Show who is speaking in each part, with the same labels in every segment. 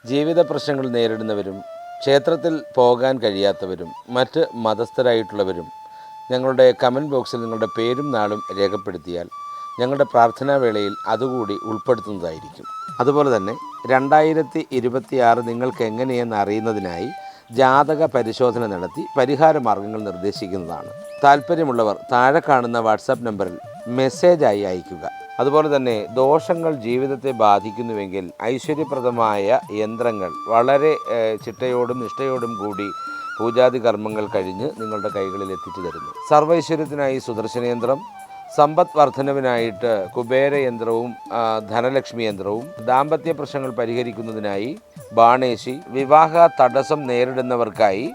Speaker 1: ജീവിത പ്രശ്നങ്ങൾ നേരിടുന്നവരും ക്ഷേത്രത്തിൽ പോകാൻ കഴിയാത്തവരും മറ്റ് മതസ്ഥരായിട്ടുള്ളവരും ഞങ്ങളുടെ കമൻറ്റ് ബോക്സിൽ നിങ്ങളുടെ പേരും നാളും രേഖപ്പെടുത്തിയാൽ ഞങ്ങളുടെ പ്രാർത്ഥനാ വേളയിൽ അതുകൂടി ഉൾപ്പെടുത്തുന്നതായിരിക്കും. അതുപോലെ തന്നെ 2026 നിങ്ങൾക്ക് എങ്ങനെയെന്ന് അറിയുന്നതിനായി ജാതക പരിശോധന നടത്തി പരിഹാര മാർഗങ്ങൾ നിർദ്ദേശിക്കുന്നതാണ്. താല്പര്യമുള്ളവർ താഴെ കാണുന്ന വാട്സാപ്പ് നമ്പറിൽ മെസ്സേജായി അയയ്ക്കുക. അതുപോലെ തന്നെ ദോഷങ്ങൾ ജീവിതത്തെ ബാധിക്കുന്നുവെങ്കിൽ ഐശ്വര്യപ്രദമായ യന്ത്രങ്ങൾ വളരെ ചിട്ടയോടും നിഷ്ഠയോടും കൂടി പൂജാതി കർമ്മങ്ങൾ കഴിഞ്ഞ് നിങ്ങളുടെ കൈകളിൽ എത്തിച്ചു തരുന്നു. സർവൈശ്വര്യത്തിനായി സുദർശന യന്ത്രം, സമ്പദ് വർധനവിനായിട്ട് കുബേര യന്ത്രവും ധനലക്ഷ്മി യന്ത്രവും, ദാമ്പത്യ പ്രശ്നങ്ങൾ പരിഹരിക്കുന്നതിനായി ബാണേശി, വിവാഹ തടസ്സം നേരിടുന്നവർക്കായി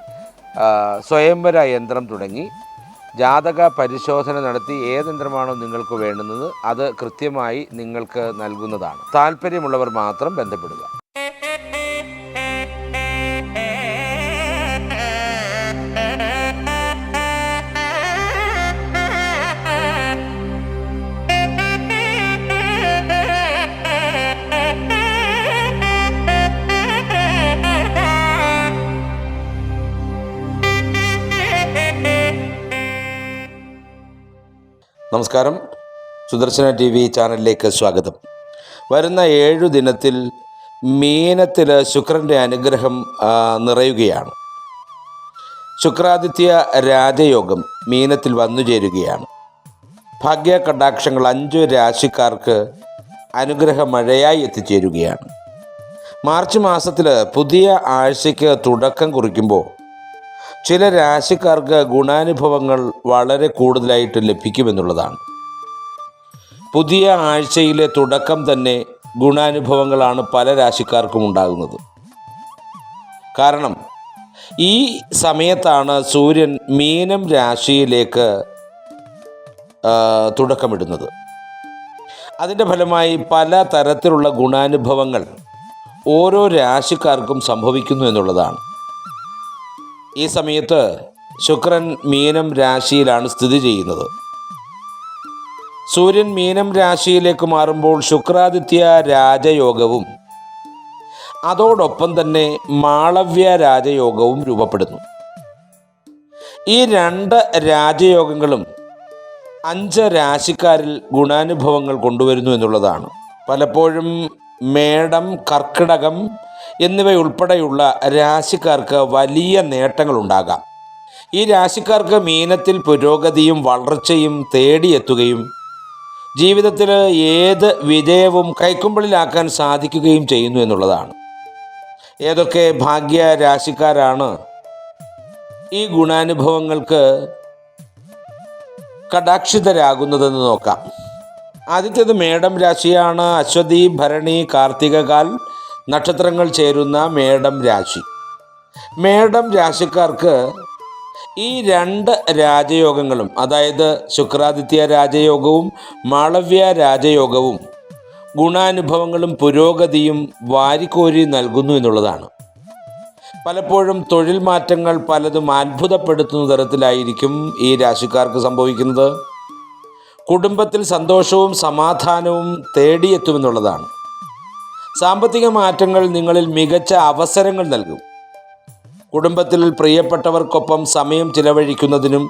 Speaker 1: സ്വയംവര യന്ത്രം തുടങ്ങി ജാതക പരിശോധന നടത്തി ഏത് യന്ത്രമാണോ നിങ്ങൾക്ക് വേണ്ടുന്നത് അത് കൃത്യമായി നിങ്ങൾക്ക് നൽകുന്നതാണ്. താല്പര്യമുള്ളവർ മാത്രം ബന്ധപ്പെടുക. നമസ്കാരം, സുദർശന TV ചാനലിലേക്ക് സ്വാഗതം. വരുന്ന 7 ദിനത്തിൽ മീനത്തിൽ ശുക്രൻ്റെ അനുഗ്രഹം നിറയുകയാണ്. ശുക്രാദിത്യ രാജയോഗം മീനത്തിൽ വന്നു ചേരുകയാണ്. ഭാഗ്യ കടാക്ഷങ്ങൾ 5 രാശിക്കാർക്ക് അനുഗ്രഹ മഴയായി എത്തിച്ചേരുകയാണ്. മാർച്ച് മാസത്തിൽ പുതിയ ആഴ്ചയ്ക്ക് തുടക്കം കുറിക്കുമ്പോൾ ചില രാശിക്കാർക്ക് ഗുണാനുഭവങ്ങൾ വളരെ കൂടുതലായിട്ട് ലഭിക്കുമെന്നുള്ളതാണ്. പുതിയ ആഴ്ചയിലെ തുടക്കം തന്നെ ഗുണാനുഭവങ്ങളാണ് പല രാശിക്കാർക്കും ഉണ്ടാകുന്നത്. കാരണം ഈ സമയത്താണ് സൂര്യൻ മീനം രാശിയിലേക്ക് തുടക്കമിടുന്നത്. അതിൻ്റെ ഫലമായി പല തരത്തിലുള്ള ഗുണാനുഭവങ്ങൾ ഓരോ രാശിക്കാർക്കും സംഭവിക്കുന്നു എന്നുള്ളതാണ്. ഈ സമയത്ത് ശുക്രൻ മീനം രാശിയിലാണ് സ്ഥിതി ചെയ്യുന്നത്. സൂര്യൻ മീനം രാശിയിലേക്ക് മാറുമ്പോൾ ശുക്രാദിത്യ രാജയോഗവും അതോടൊപ്പം തന്നെ മാളവ്യ രാജയോഗവും രൂപപ്പെടുന്നു. ഈ 2 രാജയോഗങ്ങളും 5 രാശിക്കാരിൽ ഗുണാനുഭവങ്ങൾ കൊണ്ടുവരുന്നു എന്നുള്ളതാണ്. പലപ്പോഴും മേടം, കർക്കിടകം എന്നിവയുൾപ്പെടെയുള്ള രാശിക്കാർക്ക് വലിയ നേട്ടങ്ങളുണ്ടാകാം. ഈ രാശിക്കാർക്ക് മീനത്തിൽ പുരോഗതിയും വളർച്ചയും തേടിയെത്തുകയും ജീവിതത്തിൽ ഏത് വിജയവും കൈക്കുമ്പിളിലാക്കാൻ സാധിക്കുകയും ചെയ്യുന്നു എന്നുള്ളതാണ്. ഏതൊക്കെ ഭാഗ്യ രാശിക്കാരാണ് ഈ ഗുണാനുഭവങ്ങൾക്ക് കടാക്ഷിതരാകുന്നതെന്ന് നോക്കാം. ആദ്യത്തേത് മേടം രാശിയാണ്. അശ്വതി, ഭരണി, കാർത്തികകാൽ നക്ഷത്രങ്ങൾ ചേരുന്ന മേടം രാശി. മേടം രാശിക്കാർക്ക് ഈ 2 രാജയോഗങ്ങളും, അതായത് ശുക്രാദിത്യ രാജയോഗവും മാളവ്യ രാജയോഗവും ഗുണാനുഭവങ്ങളും പുരോഗതിയും വാരിക്കോരി നൽകുന്നു എന്നുള്ളതാണ്. പലപ്പോഴും തൊഴിൽ മാറ്റങ്ങൾ പലതും അത്ഭുതപ്പെടുത്തുന്ന തരത്തിലായിരിക്കും ഈ രാശിക്കാർക്ക് സംഭവിക്കുന്നത്. കുടുംബത്തിൽ സന്തോഷവും സമാധാനവും തേടിയെത്തുമെന്നുള്ളതാണ്. സാമ്പത്തിക മാറ്റങ്ങൾ നിങ്ങളിൽ മികച്ച അവസരങ്ങൾ നൽകും. കുടുംബത്തിൽ പ്രിയപ്പെട്ടവർക്കൊപ്പം സമയം ചിലവഴിക്കുന്നതിനും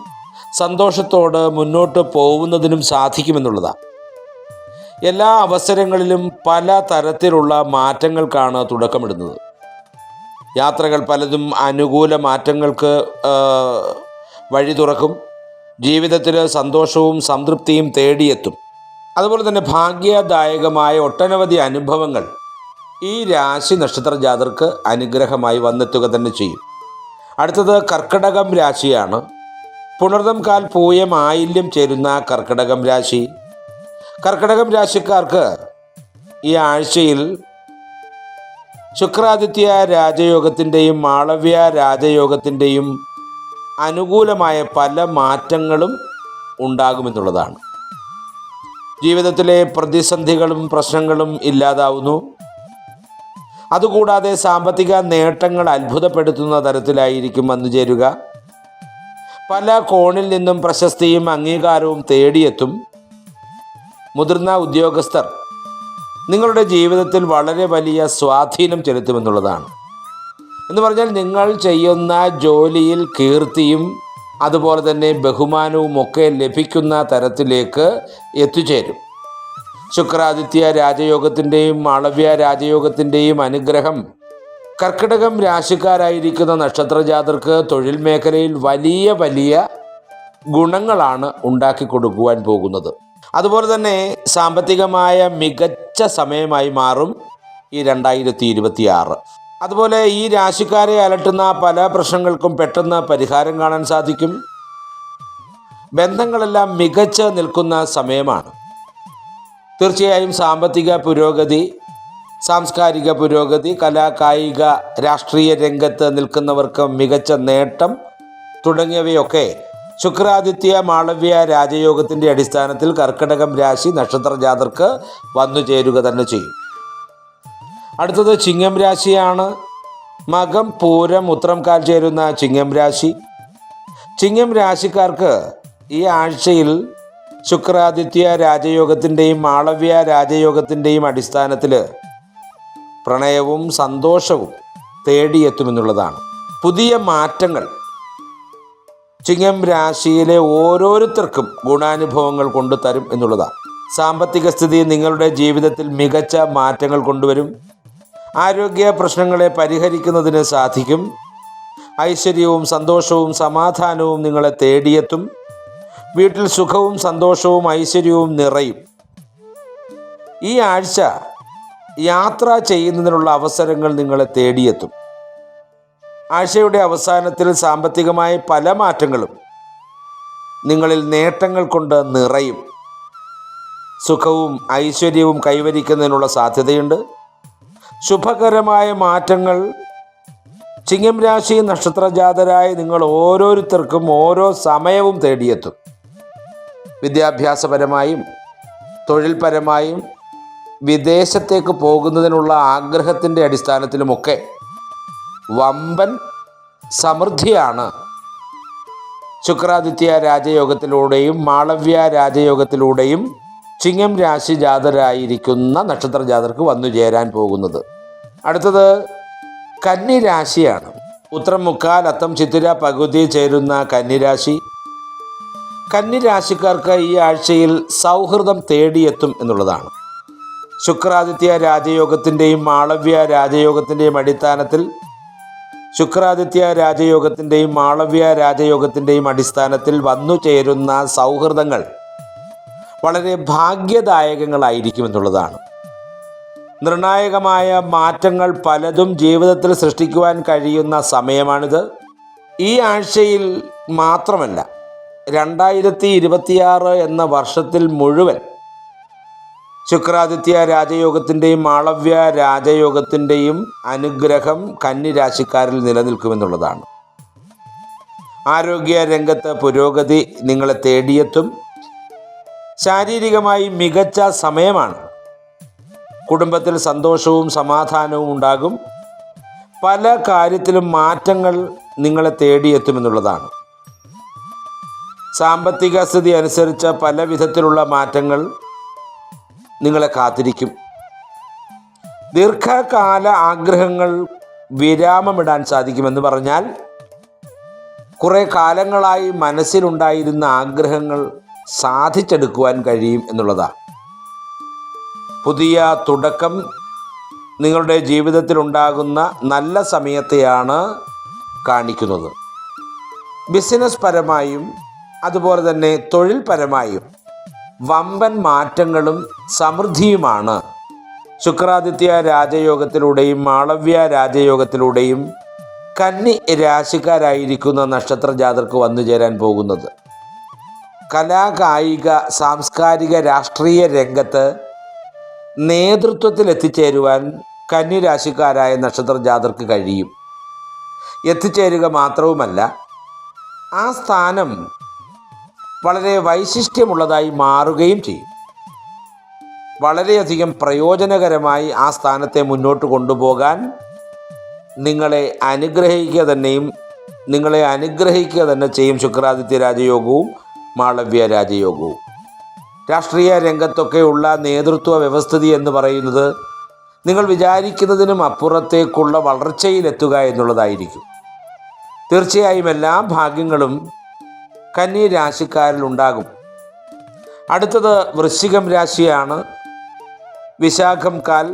Speaker 1: സന്തോഷത്തോടെ മുന്നോട്ട് പോകുന്നതിനും സാധിക്കുമെന്നുള്ളതാണ്. എല്ലാ അവസരങ്ങളിലും പല തരത്തിലുള്ള മാറ്റങ്ങൾക്കാണ് തുടക്കമിടുന്നത്. യാത്രകൾ പലതും അനുകൂല മാറ്റങ്ങൾക്ക് വഴി തുറക്കും. ജീവിതത്തിൽ സന്തോഷവും സംതൃപ്തിയും തേടിയെത്തും. അതുപോലെ തന്നെ ഭാഗ്യദായകമായ ഒട്ടനവധി അനുഭവങ്ങൾ ഈ രാശി നക്ഷത്ര ജാതർക്ക് അനുഗ്രഹമായി വന്നെത്തുക തന്നെ ചെയ്യും. അടുത്തത് കർക്കിടകം രാശിയാണ്. പുണർദം, കാൽ, പൂയം, ആയില്യം ചേരുന്ന കർക്കിടകം രാശി. കർക്കിടകം രാശിക്കാർക്ക് ഈ ആഴ്ചയിൽ ശുക്രാദിത്യ രാജയോഗത്തിൻ്റെയും മാളവ്യ രാജയോഗത്തിൻ്റെയും അനുകൂലമായ പല മാറ്റങ്ങളും ഉണ്ടാകുമെന്നുള്ളതാണ്. ജീവിതത്തിലെ പ്രതിസന്ധികളും പ്രശ്നങ്ങളും ഇല്ലാതാവുന്നു. അതുകൂടാതെ സാമ്പത്തിക നേട്ടങ്ങൾ അത്ഭുതപ്പെടുത്തുന്ന തരത്തിലായിരിക്കും വന്നു ചേരുക. പല കോണിൽ നിന്നും പ്രശസ്തിയും അംഗീകാരവും തേടിയെത്തും. മുതിർന്ന ഉദ്യോഗസ്ഥർ നിങ്ങളുടെ ജീവിതത്തിൽ വളരെ വലിയ സ്വാധീനം ചെലുത്തുമെന്നുള്ളതാണ്. എന്ന് പറഞ്ഞാൽ നിങ്ങൾ ചെയ്യുന്ന ജോലിയിൽ കീർത്തിയും അതുപോലെ തന്നെ ബഹുമാനവും ഒക്കെ ലഭിക്കുന്ന തരത്തിലേക്ക് എത്തിച്ചേരും. ശുക്രാദിത്യ രാജയോഗത്തിൻ്റെയും മാളവ്യ രാജയോഗത്തിൻ്റെയും അനുഗ്രഹം കർക്കിടകം രാശിക്കാരായിരിക്കുന്ന നക്ഷത്രജാതർക്ക് തൊഴിൽ മേഖലയിൽ വലിയ വലിയ ഗുണങ്ങളാണ് ഉണ്ടാക്കി കൊടുക്കുവാൻ പോകുന്നത്. അതുപോലെ തന്നെ സാമ്പത്തികമായ മികച്ച സമയമായി മാറും ഈ 2026. അതുപോലെ ഈ രാശിക്കാരെ അലട്ടുന്ന പല പ്രശ്നങ്ങൾക്കും പെട്ടെന്ന് പരിഹാരം കാണാൻ സാധിക്കും. ബന്ധങ്ങളെല്ലാം മികച്ച് നിൽക്കുന്ന സമയമാണ്. തീർച്ചയായും സാമ്പത്തിക പുരോഗതി, സാംസ്കാരിക പുരോഗതി, കലാ കായിക രാഷ്ട്രീയ രംഗത്ത് നിൽക്കുന്നവർക്ക് മികച്ച നേട്ടം തുടങ്ങിയവയൊക്കെ ശുക്രാദിത്യ മാളവ്യ രാജയോഗത്തിൻ്റെ അടിസ്ഥാനത്തിൽ കർക്കിടകം രാശി നക്ഷത്ര ജാതർക്ക് വന്നു ചേരുക തന്നെ ചെയ്യും. അടുത്തത് ചിങ്ങം രാശിയാണ്. മകം പൂരം ഉത്രം കാൽ ചേരുന്ന ചിങ്ങം രാശി. ചിങ്ങം രാശിക്കാർക്ക് ഈ ആഴ്ചയിൽ ശുക്രാദിത്യ രാജയോഗത്തിൻ്റെയും മാളവ്യ രാജയോഗത്തിൻ്റെയും അടിസ്ഥാനത്തിൽ പ്രണയവും സന്തോഷവും തേടിയെത്തുമെന്നുള്ളതാണ്. പുതിയ മാറ്റങ്ങൾ ചിങ്ങം രാശിയിലെ ഓരോരുത്തർക്കും ഗുണാനുഭവങ്ങൾ കൊണ്ടുതരും എന്നുള്ളതാണ്. സാമ്പത്തിക സ്ഥിതി നിങ്ങളുടെ ജീവിതത്തിൽ മികച്ച മാറ്റങ്ങൾ കൊണ്ടുവരും. ആരോഗ്യ പ്രശ്നങ്ങളെ പരിഹരിക്കുന്നതിന് സാധിക്കും. ഐശ്വര്യവും സന്തോഷവും സമാധാനവും നിങ്ങളെ തേടിയെത്തും. വീട്ടിൽ സുഖവും സന്തോഷവും ഐശ്വര്യവും നിറയും. ഈ ആഴ്ച യാത്ര ചെയ്യുന്നതിനുള്ള അവസരങ്ങൾ നിങ്ങളെ തേടിയെത്തും. ആഴ്ചയുടെ അവസാനത്തിൽ സാമ്പത്തികമായ പല മാറ്റങ്ങളും നിങ്ങളിൽ നേട്ടങ്ങൾ കൊണ്ട് നിറയും. സുഖവും ഐശ്വര്യവും കൈവരിക്കുന്നതിനുള്ള സാധ്യതയുണ്ട്. ശുഭകരമായ മാറ്റങ്ങൾ ചിങ്ങം രാശി നക്ഷത്രജാതരായ നിങ്ങൾ ഓരോരുത്തർക്കും ഓരോ സമയവും തേടിയെത്തും. വിദ്യാഭ്യാസപരമായും തൊഴിൽപരമായും വിദേശത്തേക്ക് പോകുന്നതിനുള്ള ആഗ്രഹത്തിൻ്റെ അടിസ്ഥാനത്തിലുമൊക്കെ വമ്പൻ സമൃദ്ധിയാണ് ശുക്രാദിത്യ രാജയോഗത്തിലൂടെയും മാളവ്യ രാജയോഗത്തിലൂടെയും ചിങ്ങം രാശി ജാതരായിരിക്കുന്ന നക്ഷത്ര ജാതർക്ക് വന്നു ചേരാൻ പോകുന്നത്. അടുത്തത് കന്നി രാശിയാണ്. ഉത്രം മുക്കാൽ അത്തം ചിത്തിര പകുതി ചേരുന്ന കന്നിരാശി. കന്നിരാശിക്കാർക്ക് ഈ ആഴ്ചയിൽ സൗഹൃദം തേടിയെത്തും എന്നുള്ളതാണ്. ശുക്രാദിത്യ രാജയോഗത്തിൻ്റെയും മാളവ്യ രാജയോഗത്തിൻ്റെയും അടിസ്ഥാനത്തിൽ ശുക്രാദിത്യ രാജയോഗത്തിൻ്റെയും മാളവ്യ രാജയോഗത്തിൻ്റെയും അടിസ്ഥാനത്തിൽ വന്നു ചേരുന്ന സൗഹൃദങ്ങൾ വളരെ ഭാഗ്യദായകങ്ങളായിരിക്കും എന്നുള്ളതാണ്. നിർണായകമായ മാറ്റങ്ങൾ പലതും ജീവിതത്തിൽ സൃഷ്ടിക്കുവാൻ കഴിയുന്ന സമയമാണിത്. ഈ ആഴ്ചയിൽ മാത്രമല്ല, 2026 എന്ന വർഷത്തിൽ മുഴുവൻ ശുക്രാദിത്യ രാജയോഗത്തിൻ്റെയും മാളവ്യ രാജയോഗത്തിൻ്റെയും അനുഗ്രഹം കന്നിരാശിക്കാരിൽ നിലനിൽക്കുമെന്നുള്ളതാണ്. ആരോഗ്യ രംഗത്ത് പുരോഗതി നിങ്ങളെ തേടിയെത്തും. ശാരീരികമായി മികച്ച സമയമാണ്. കുടുംബത്തിൽ സന്തോഷവും സമാധാനവും ഉണ്ടാകും. പല കാര്യത്തിലും മാറ്റങ്ങൾ നിങ്ങളെ തേടിയെത്തുമെന്നുള്ളതാണ്. സാമ്പത്തിക സ്ഥിതി അനുസരിച്ച് പല വിധത്തിലുള്ള മാറ്റങ്ങൾ നിങ്ങളെ കാത്തിരിക്കും. ദീർഘകാല ആഗ്രഹങ്ങൾ വിരാമമിടാൻ സാധിക്കുമെന്ന് പറഞ്ഞാൽ കുറേ കാലങ്ങളായി മനസ്സിലുണ്ടായിരുന്ന ആഗ്രഹങ്ങൾ സാധിച്ചെടുക്കുവാൻ കഴിയും എന്നുള്ളതാണ്. പുതിയ തുടക്കം നിങ്ങളുടെ ജീവിതത്തിൽ ഉണ്ടാകുന്ന നല്ല സമയത്തെയാണ് കാണിക്കുന്നത്. ബിസിനസ് പരമായും അതുപോലെ തന്നെ തൊഴിൽ പരമായും വമ്പൻ മാറ്റങ്ങളും സമൃദ്ധിയുമാണ് ശുക്രാദിത്യ രാജയോഗത്തിലൂടെയും മാളവ്യ രാജയോഗത്തിലൂടെയും കന്നി രാശിക്കാരായിരിക്കുന്ന നക്ഷത്ര ജാതർക്ക് വന്നു ചേരാൻ പോകുന്നത്. കലാ കായിക സാംസ്കാരിക രാഷ്ട്രീയ രംഗത്ത് നേതൃത്വത്തിൽ എത്തിച്ചേരുവാൻ കന്നി രാശിക്കാരായ നക്ഷത്ര ജാതർക്ക് കഴിയും. എത്തിച്ചേരുക മാത്രവുമല്ല, ആ സ്ഥാനം വളരെ വൈശിഷ്ട്യമുള്ളതായി മാറുകയും ചെയ്യും. വളരെയധികം പ്രയോജനകരമായി ആ സ്ഥാനത്തെ മുന്നോട്ട് കൊണ്ടുപോകാൻ നിങ്ങളെ അനുഗ്രഹിക്കുക തന്നെ ചെയ്യും ശുക്രാദിത്യ രാജയോഗവും മാളവ്യ രാജയോഗവും. രാഷ്ട്രീയ രംഗത്തൊക്കെയുള്ള നേതൃത്വ വ്യവസ്ഥിതി എന്ന് പറയുന്നത് നിങ്ങൾ വിചാരിക്കുന്നതിനും അപ്പുറത്തേക്കുള്ള വളർച്ചയിലെത്തുക എന്നുള്ളതായിരിക്കും. തീർച്ചയായും എല്ലാ ഭാഗ്യങ്ങളും കന്നി രാശിക്കാരിൽ ഉണ്ടാകും. അടുത്തത് വൃശ്ചികം രാശിയാണ്. വിശാഖം, കാൽ,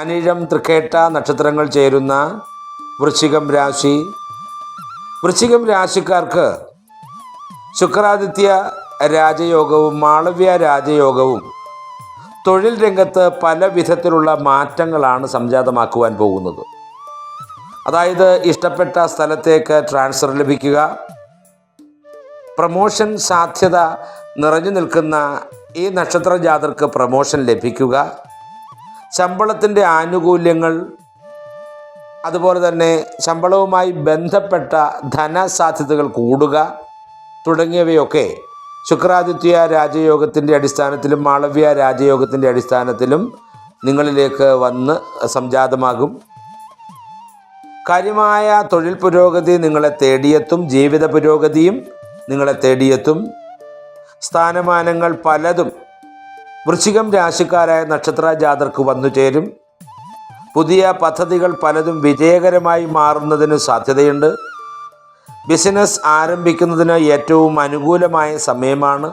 Speaker 1: അനിഴം, തൃക്കേട്ട നക്ഷത്രങ്ങൾ ചേരുന്ന വൃശ്ചികം രാശി. വൃശ്ചികം രാശിക്കാർക്ക് ശുക്രാദിത്യ രാജയോഗവും മാളവ്യ രാജയോഗവും തൊഴിൽ രംഗത്ത് പല വിധത്തിലുള്ള മാറ്റങ്ങളാണ് സംജാതമാക്കുവാൻ പോകുന്നത്. അതായത് ഇഷ്ടപ്പെട്ട സ്ഥലത്തേക്ക് ട്രാൻസ്ഫർ ലഭിക്കുക, പ്രമോഷൻ സാധ്യത നിറഞ്ഞു നിൽക്കുന്ന ഈ നക്ഷത്ര ജാതർക്ക് പ്രമോഷൻ ലഭിക്കുക, ശമ്പളത്തിൻ്റെ ആനുകൂല്യങ്ങൾ, അതുപോലെ തന്നെ ശമ്പളവുമായി ബന്ധപ്പെട്ട ധനസാധ്യതകൾ കൂടുക തുടങ്ങിയവയൊക്കെ ശുക്രാദിത്യ രാജയോഗത്തിൻ്റെ അടിസ്ഥാനത്തിലും മാളവ്യ രാജയോഗത്തിൻ്റെ അടിസ്ഥാനത്തിലും നിങ്ങളിലേക്ക് വന്ന് സംജാതമാകും. കാര്യമായ തൊഴിൽ പുരോഗതി നിങ്ങളെ തേടിയെത്തും. ജീവിത പുരോഗതിയും നിങ്ങളെ തേടിയെത്തും. സ്ഥാനമാനങ്ങൾ പലതും വൃശ്ചികം രാശിക്കാരായ നക്ഷത്ര ജാതർക്ക് വന്നു ചേരും. പുതിയ പദ്ധതികൾ പലതും വിജയകരമായി മാറുന്നതിന് സാധ്യതയുണ്ട്. ബിസിനസ് ആരംഭിക്കുന്നതിന് ഏറ്റവും അനുകൂലമായ സമയമാണ്.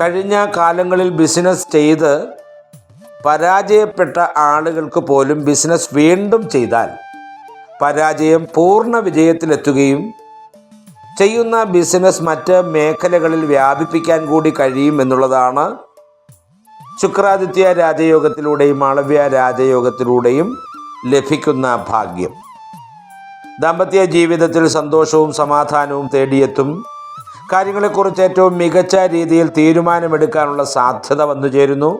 Speaker 1: കഴിഞ്ഞ കാലങ്ങളിൽ ബിസിനസ് ചെയ്ത് പരാജയപ്പെട്ട ആളുകൾക്ക് പോലും ബിസിനസ് വീണ്ടും ചെയ്താൽ പരാജയം പൂർണ്ണ വിജയത്തിലെത്തുകയും ചെയ്യുന്ന ബിസിനസ് മറ്റ് മേഖലകളിൽ വ്യാപിപ്പിക്കാൻ കൂടി കഴിയും എന്നുള്ളതാണ് ശുക്രാദിത്യ രാജയോഗത്തിലൂടെയും മാളവ്യ രാജയോഗത്തിലൂടെയും ലഭിക്കുന്ന ഭാഗ്യം. ദാമ്പത്യ ജീവിതത്തിൽ സന്തോഷവും സമാധാനവും തേടിയെത്തും. കാര്യങ്ങളെക്കുറിച്ച് ഏറ്റവും മികച്ച രീതിയിൽ തീരുമാനമെടുക്കാനുള്ള സാധ്യത വന്നു ചേരുന്നു.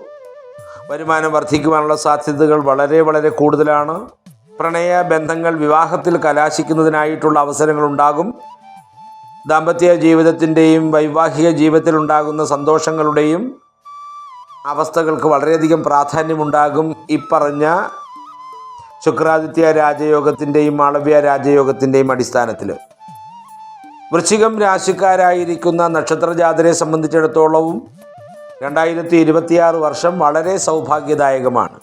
Speaker 1: വരുമാനം വർദ്ധിക്കുവാനുള്ള സാധ്യതകൾ വളരെ വളരെ കൂടുതലാണ്. പ്രണയ ബന്ധങ്ങൾ വിവാഹത്തിൽ കലാശിക്കുന്നതിനായിട്ടുള്ള അവസരങ്ങളുണ്ടാകും. ദാമ്പത്യ ജീവിതത്തിൻ്റെയും വൈവാഹിക ജീവിതത്തിലുണ്ടാകുന്ന സന്തോഷങ്ങളുടെയും അവസ്ഥകൾക്ക് വളരെയധികം പ്രാധാന്യമുണ്ടാകും. ഇപ്പറഞ്ഞ ശുക്രാദിത്യ രാജയോഗത്തിൻ്റെയും മാളവ്യ രാജയോഗത്തിൻ്റെയും അടിസ്ഥാനത്തിൽ വൃശ്ചികം രാശിക്കാരായിരിക്കുന്ന നക്ഷത്രജാതരെ സംബന്ധിച്ചിടത്തോളവും 2026 വർഷം വളരെ സൗഭാഗ്യദായകമാണ്.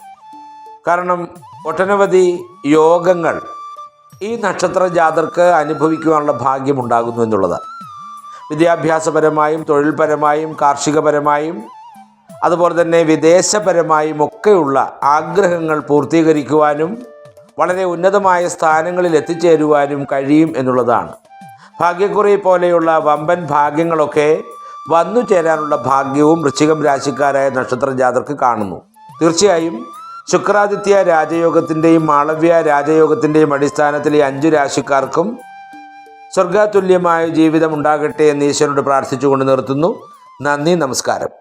Speaker 1: കാരണം ഒട്ടനവധി യോഗങ്ങൾ ഈ നക്ഷത്രജാതർക്ക് അനുഭവിക്കുവാനുള്ള ഭാഗ്യമുണ്ടാകുന്നു എന്നുള്ളതാണ്. വിദ്യാഭ്യാസപരമായും തൊഴിൽപരമായും കാർഷികപരമായും അതുപോലെ തന്നെ വിദേശപരമായും ഒക്കെയുള്ള ആഗ്രഹങ്ങൾ പൂർത്തീകരിക്കുവാനും വളരെ ഉന്നതമായ സ്ഥാനങ്ങളിൽ എത്തിച്ചേരുവാനും കഴിയും എന്നുള്ളതാണ്. ഭാഗ്യക്കുറി പോലെയുള്ള വമ്പൻ ഭാഗ്യങ്ങളൊക്കെ വന്നു ചേരാനുള്ള ഭാഗ്യവും വൃശ്ചികം രാശിക്കാരായ നക്ഷത്ര ജാതർക്ക് കാണുന്നു. തീർച്ചയായും ശുക്രാദിത്യ രാജയോഗത്തിൻ്റെയും മാളവ്യ രാജയോഗത്തിൻ്റെയും അടിസ്ഥാനത്തിൽ ഈ 5 രാശിക്കാർക്കും സ്വർഗതുല്യമായ ജീവിതം ഉണ്ടാകട്ടെ എന്ന് ഈശ്വരനോട് പ്രാർത്ഥിച്ചുകൊണ്ട് നിർത്തുന്നു. നന്ദി, നമസ്കാരം.